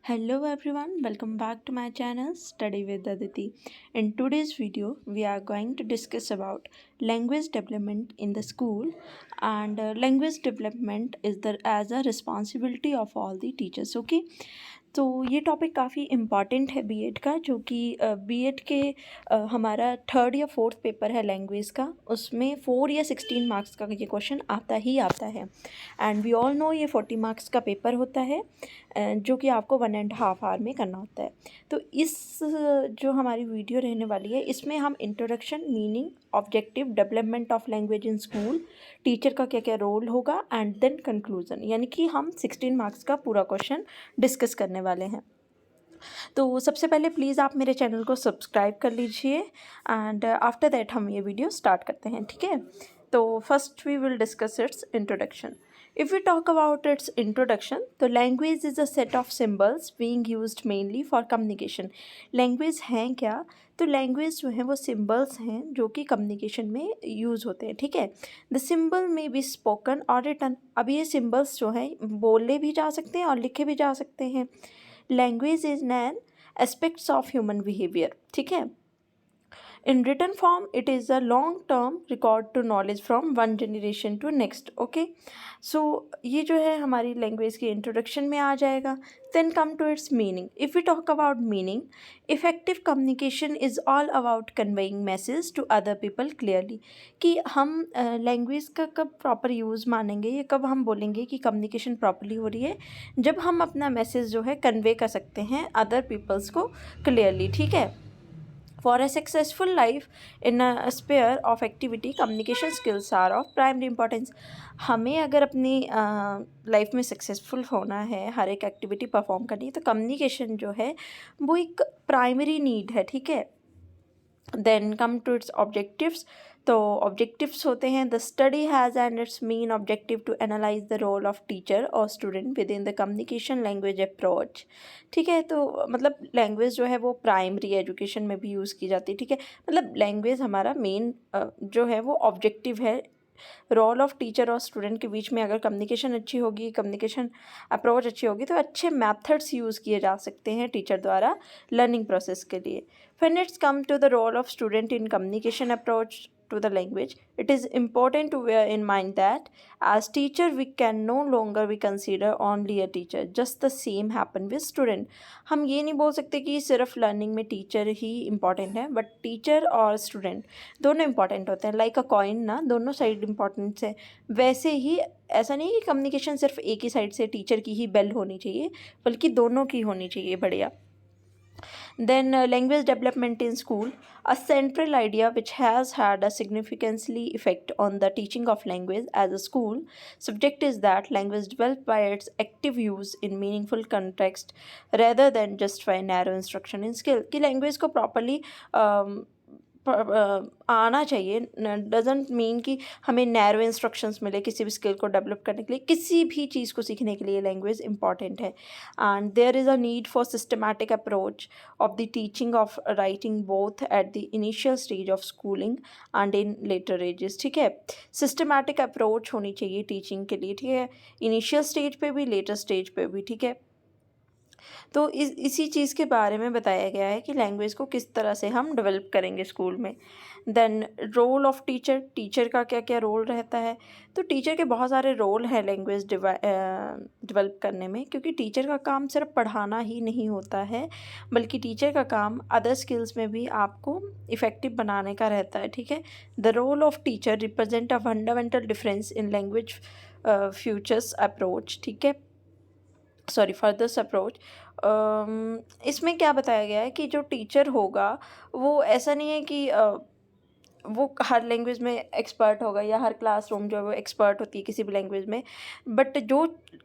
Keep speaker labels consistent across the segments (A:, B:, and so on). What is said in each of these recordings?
A: Hello everyone, welcome back to my channel Study with Aditi. In today's video, we are going to discuss about language development in the school, and language development is the as a responsibility of all the teachers. Okay, तो ये topic काफ़ी important है BEd का, जो कि BEd के हमारा third या फोर्थ पेपर है लैंग्वेज का, उसमें 4 या 16 मार्क्स का ये क्वेश्चन आता ही आता है। एंड वी ऑल नो ये 40 मार्क्स का पेपर होता है, जो कि आपको 1.5 आवर में करना होता है। तो इस जो हमारी वीडियो रहने वाली है, इसमें हम introduction, meaning, objective, development of language in school, teacher का क्या क्या रोल होगा, एंड देन कंक्लूजन, यानी कि हम 16 मार्क्स का पूरा क्वेश्चन डिस्कस करने वाले हैं। तो सबसे पहले प्लीज़ आप मेरे चैनल को सब्सक्राइब कर लीजिए, एंड आफ्टर दैट हम ये वीडियो स्टार्ट करते हैं, ठीक है। तो first we will discuss its introduction. If we talk about its introduction, तो language is a set of symbols being used mainly for communication. Language हैं क्या? तो language जो है वो symbols हैं जो कि communication में use होते हैं, ठीक है। The symbol may be spoken or written. अब ये symbols जो हैं बोले भी जा सकते हैं और लिखे भी जा सकते हैं। Language is an aspects of human behavior, ठीक है। In written form, it is a long-term record to knowledge from one generation to next. Okay, so ये जो है हमारी language की introduction में आ जाएगा. Then come to its meaning. If we talk about meaning, effective communication is all about conveying message to other people clearly. कि हम language का कब proper use मानेंगे, ये कब हम बोलेंगे कि communication properly हो रही है, जब हम अपना message जो है convey कर सकते हैं other peoples को clearly, ठीक है। For a successful life in a sphere of activity, communication skills are of primary importance. हमें अगर अपनी लाइफ में सक्सेसफुल होना है, हर एक एक्टिविटी परफॉर्म करनी है, तो कम्युनिकेशन जो है वो एक प्राइमरी नीड है, ठीक है। Then come to its objectives. तो ऑब्जेक्टिव्स होते हैं, the study has and its main objective to analyse the role of teacher और student within the communication language approach, ठीक है। तो मतलब लैंग्वेज जो है वो प्राइमरी एजुकेशन में भी यूज़ की जाती है, ठीक है। मतलब लैंग्वेज हमारा मेन जो है वो ऑब्जेक्टिव है। रोल ऑफ टीचर और स्टूडेंट के बीच में अगर कम्युनिकेशन अच्छी होगी, कम्युनिकेशन अप्रोच अच्छी होगी, तो अच्छे मेथड्स यूज़ किए जा सकते हैं टीचर द्वारा लर्निंग प्रोसेस के लिए। When it's come to the role of student in communication approach to the language, it is important to bear in mind that as teacher we can no longer be consider only a teacher. Just the same happen with student. हम ये नहीं बोल सकते कि सिर्फ learning में teacher ही important है, but teacher और स्टूडेंट दोनों इम्पॉर्टेंट होते हैं। लाइक अ कॉइन ना, दोनों साइड इम्पॉर्टेंट है। वैसे ही ऐसा नहीं कि कम्युनिकेशन सिर्फ एक ही साइड से टीचर की ही बेल होनी चाहिए, बल्कि दोनों की होनी चाहिए। बढ़िया। Then language development in school, a central idea which has had a significantly effect on the teaching of language as a school subject is that language developed by its active use in meaningful context rather than just by narrow instruction in skill. कि language को properly आना चाहिए, doesn't mean कि हमें narrow instructions मिले किसी भी skill को डेवलप करने के लिए। किसी भी चीज़ को सीखने के लिए लैंग्वेज इंपॉर्टेंट है, and there is a need for systematic approach of the teaching of writing both at the initial stage of schooling and in later ages, ठीक है। सिस्टमैटिक अप्रोच होनी चाहिए टीचिंग के लिए, ठीक है, इनिशियल स्टेज पे भी, लेटर स्टेज पे भी, ठीक है। तो इसी चीज़ के बारे में बताया गया है कि लैंग्वेज को किस तरह से हम डेवलप करेंगे स्कूल में। Then role of teacher, teacher का क्या क्या रोल रहता है। तो टीचर के बहुत सारे रोल हैं लैंग्वेज डेवलप करने में, क्योंकि टीचर का काम सिर्फ पढ़ाना ही नहीं होता है, बल्कि टीचर का काम अदर स्किल्स में भी आपको इफ़ेक्टिव बनाने का रहता है, ठीक है। The role of teacher represent a fundamental difference in language futures approach, ठीक है, सॉरी फर्दर्स अप्रोच। इसमें क्या बताया गया है कि जो टीचर होगा वो ऐसा नहीं है कि वो हर लैंग्वेज में एक्सपर्ट होगा या हर क्लासरूम जो है वो एक्सपर्ट होती है किसी भी लैंग्वेज में, बट जो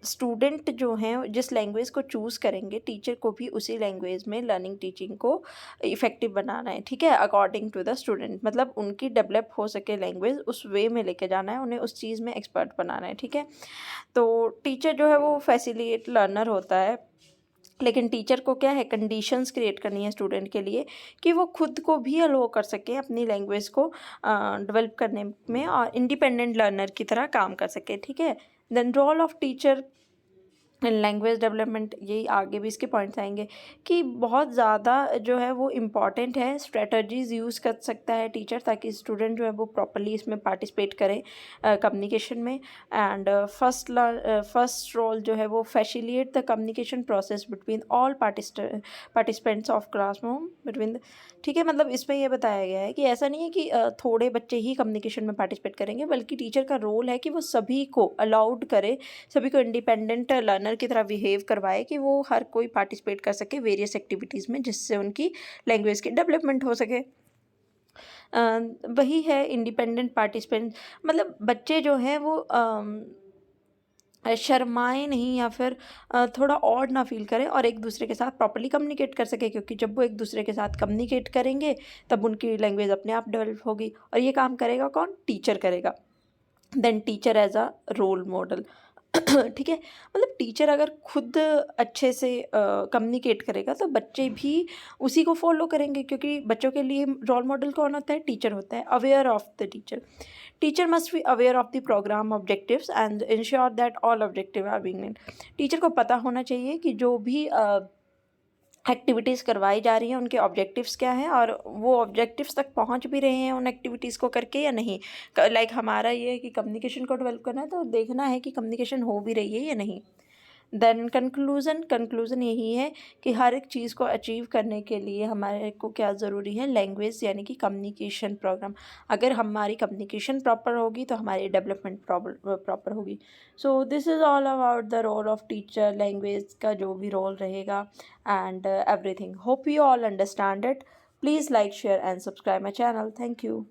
A: स्टूडेंट जो हैं जिस लैंग्वेज को चूज़ करेंगे, टीचर को भी उसी लैंग्वेज में लर्निंग टीचिंग को इफ़ेक्टिव बनाना है, ठीक है, अकॉर्डिंग टू द स्टूडेंट। मतलब उनकी डेवलप हो सके लैंग्वेज, उस वे में लेके जाना है, उन्हें उस चीज़ में एक्सपर्ट बनाना है, ठीक है। तो टीचर जो है वो फैसिलिटेट लर्नर होता है, लेकिन टीचर को क्या है, कंडीशंस क्रिएट करनी है स्टूडेंट के लिए कि वो खुद को भी अलो कर सके अपनी लैंग्वेज को डेवलप करने में और इंडिपेंडेंट लर्नर की तरह काम कर सके, ठीक है। Then role of teacher language development, यही आगे भी इसके पॉइंट्स आएंगे कि बहुत ज़्यादा जो है वो इम्पॉर्टेंट है। स्ट्रेटजीज़ यूज़ कर सकता है टीचर ताकि स्टूडेंट जो है वो प्रॉपरली इसमें पार्टिसिपेट करें कम्युनिकेशन में। एंड फर्स्ट रोल जो है वो facilitate the communication process between all participants of classroom between. ठीक है, मतलब इसमें यह बताया गया है कि ऐसा नहीं है कि थोड़े बच्चे ही कम्युनिकेशन में पार्टिसिपेट करेंगे, बल्कि टीचर का रोल है कि वो सभी को अलाउड करे, सभी को इंडिपेंडेंट लर्नर की तरह बिहेव करवाए कि वो हर कोई पार्टिसिपेट कर सके वेरियस एक्टिविटीज़ में, जिससे उनकी लैंग्वेज की डेवलपमेंट हो सके। वही है इंडिपेंडेंट पार्टिसिपेंट, मतलब बच्चे जो हैं वो शर्माए नहीं या फिर थोड़ा ऑड ना फील करें और एक दूसरे के साथ प्रॉपर्ली कम्युनिकेट कर सके, क्योंकि जब वो एक दूसरे के साथ कम्युनिकेट करेंगे तब उनकी लैंग्वेज अपने आप डेवलप होगी। और ये काम करेगा कौन? टीचर करेगा। Then teacher as a role model. ठीक है, मतलब टीचर अगर खुद अच्छे से कम्युनिकेट करेगा तो बच्चे भी उसी को फॉलो करेंगे, क्योंकि बच्चों के लिए रोल मॉडल कौन होता है? टीचर होता है। Aware of the teacher, teacher must be aware of the program objectives and ensure that all objective are being met. Teacher को पता होना चाहिए कि जो भी एक्टिविटीज़ करवाई जा रही हैं उनके ऑब्जेक्टिव्स क्या हैं, और वो ऑब्जेक्टिव्स तक पहुंच भी रहे हैं उन एक्टिविटीज़ को करके या नहीं। लाइक हमारा ये है कि कम्युनिकेशन को डेवलप करना है, तो देखना है कि कम्युनिकेशन हो भी रही है या नहीं। देन कंक्लूज़न यही है कि हर एक चीज़ को अचीव करने के लिए हमारे को क्या ज़रूरी है? लैंग्वेज, यानी कि कम्युनिकेशन प्रोग्राम। अगर हमारी कम्युनिकेशन प्रॉपर होगी तो हमारी डेवलपमेंट प्रॉपर होगी। So this is all about the role of teacher, language का जो भी रोल रहेगा and everything. Hope you all understand it. Please like, share and subscribe my channel. Thank you.